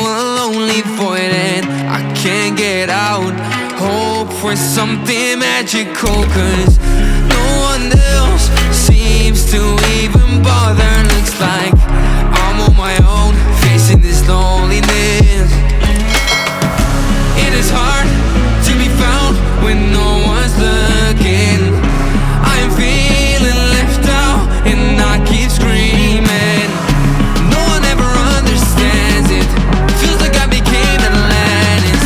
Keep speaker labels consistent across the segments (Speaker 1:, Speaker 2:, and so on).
Speaker 1: a lonely void and I can't get out. Hope for something magical, 'cause no one else seems to even bother. Looks like I'm on my own, facing this loneliness. It is hard to be found when no one's looking. I am feeling left out and I keep screaming. No one ever understands it. Feels like I became Atlantis,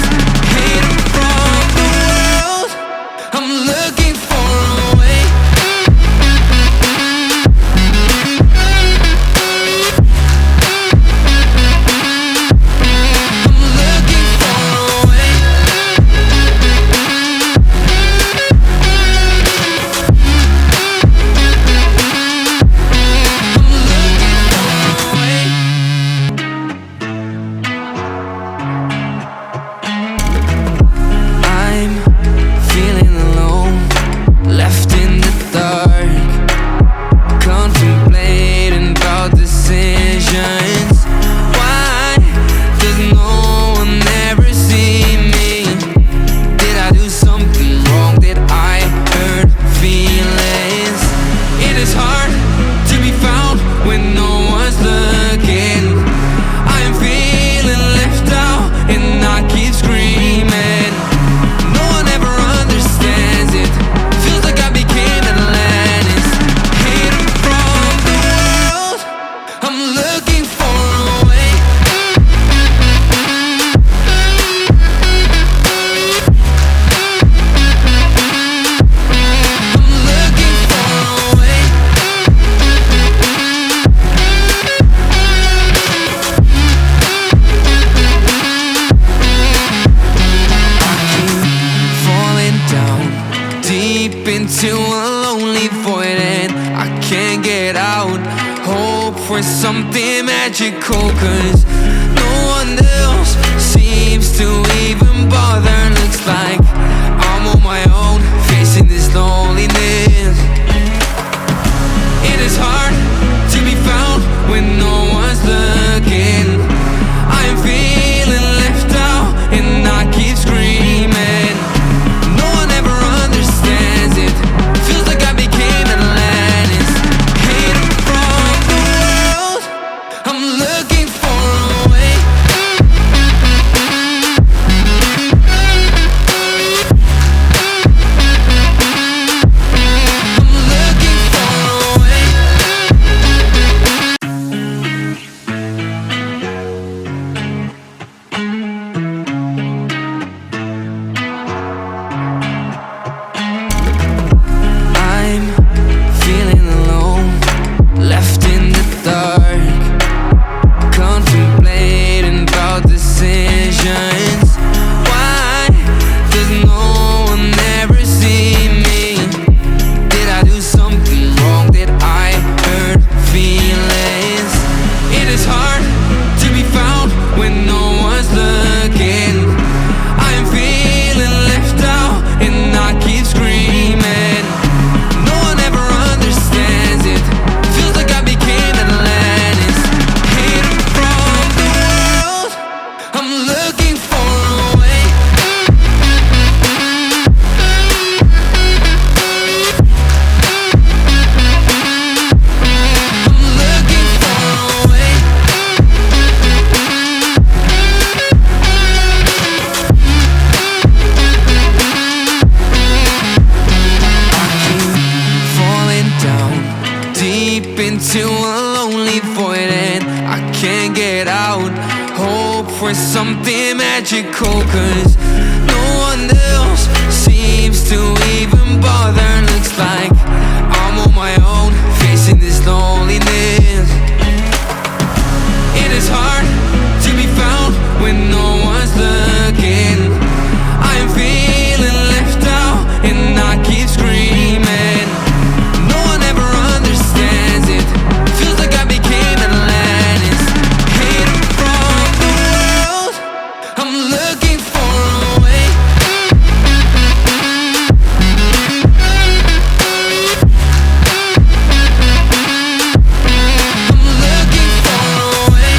Speaker 1: hidden from the world. I'm looking for a way. I'm looking for a way. I'm feeling alone, left in the dark, contemplating about decisions. Why does no one ever see me? Did I do something wrong? Did I hurt feelings? It is hard to be found when no one's looking. I am feeling left out and I keep screaming. No one ever understands it. Feels like I became Atlantis, hidden from the world. I'm looking for a way. I'm looking for a way. Falling down deep into a lonely void and I can't get out. Hope for something magical, 'cause no one else seems to even bother. Looks like I'm on my own, facing this loneliness. It is hard to be found when no one's looking. I am feeling left out and I keep screaming. No one ever understands it. Feels like I became Atlantis, hidden from the world. I'm looking for a way. I'm looking for a way. I'm feeling alone, left in the dark, contemplating about decisions. Why does no one ever see me? Did I do something wrong? Did I hurt feelings? It is hard to be found when no one's looking. I am feeling left out and I keep screaming. No one ever understands it. Feels like I became Atlantis, hidden from the world. I'm looking for a way. I'm looking for a way. Falling down deep into a lonely void and I can't get out. Hope for something magical, 'cause no one else seems to even bother. Looks like I'm on my own, facing this loneliness. It is hard to be found when no one's looking. I am feeling left out and I keep screaming. No one ever understands it. Feels like I became Atlantis, hidden from the world. I'm looking for a way. I'm looking for a way.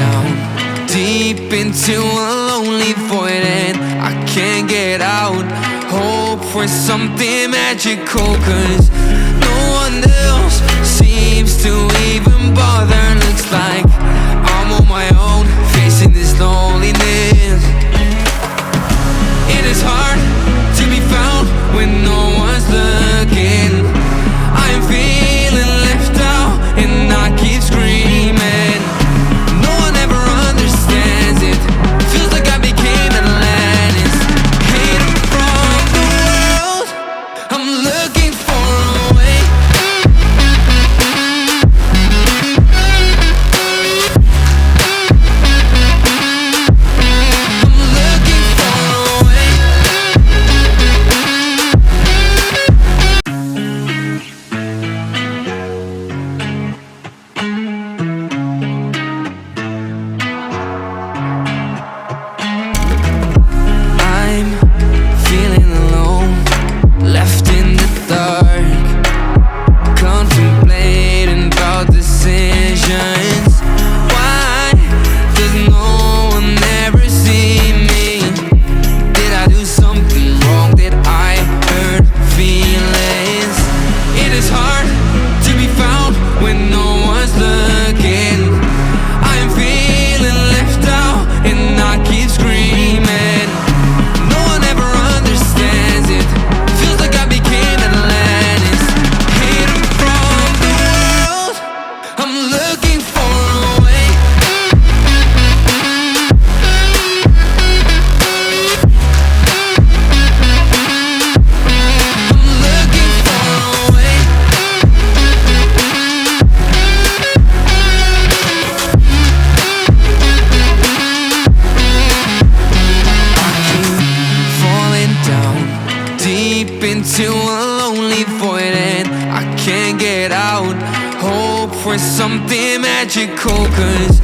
Speaker 1: down deep into a lonely void and I can't get out. Hope for something magical, 'cause no one else seems to even bother. Looks like I'm on my own, facing this loneliness. It is hard to be found when no one's looking. I'm feeling left out and I keep screaming. No one ever understands it. Feels like I became Atlantis, hidden from the world. I'm looking for a way. I'm looking for a way. I'm feeling alone, left in the dark, contemplating about decisions. Why does no one ever see me? Did I do something wrong? Did I hurt feelings? It is hard to be found when no one's looking. I'm feeling left out and I keep screaming. No one ever understands it. Feels like I became Atlantis, hidden from the world. I'm looking for a way. I'm looking for a way. Falling down deep into a lonely void and I can't get out. Hope for something magical, 'cause